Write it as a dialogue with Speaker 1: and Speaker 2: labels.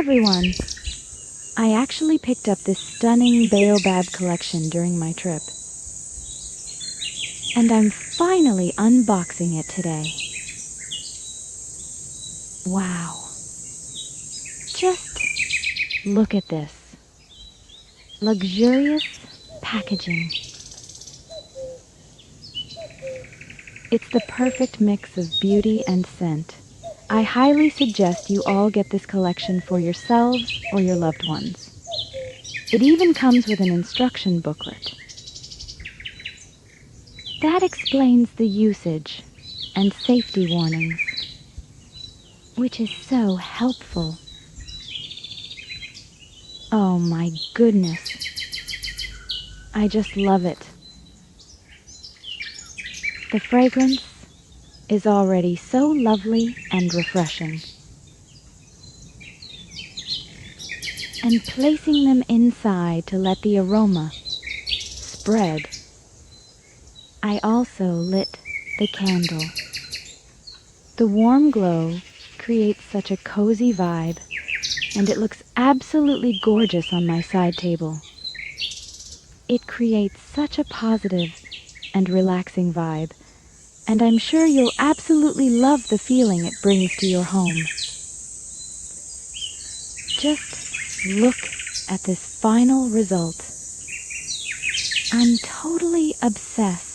Speaker 1: everyone! I actually picked up this stunning Baobab collection during my trip, and I'm finally unboxing it today. Wow! Just look at this. Luxurious packaging. It's the perfect mix of beauty and scent. I highly suggest you all get this collection for yourselves or your loved ones. It even comes with an instruction booklet. That explains the usage and safety warnings, which is so helpful. Oh my goodness. I just love it. The fragrance is already so lovely and refreshing. And placing them inside to let the aroma spread. I also lit the candle. The warm glow creates such a cozy vibe, and it looks absolutely gorgeous on my side table. It creates such a positive and relaxing vibe, and I'm sure you'll absolutely love the feeling it brings to your home. Just look at this final result. I'm totally obsessed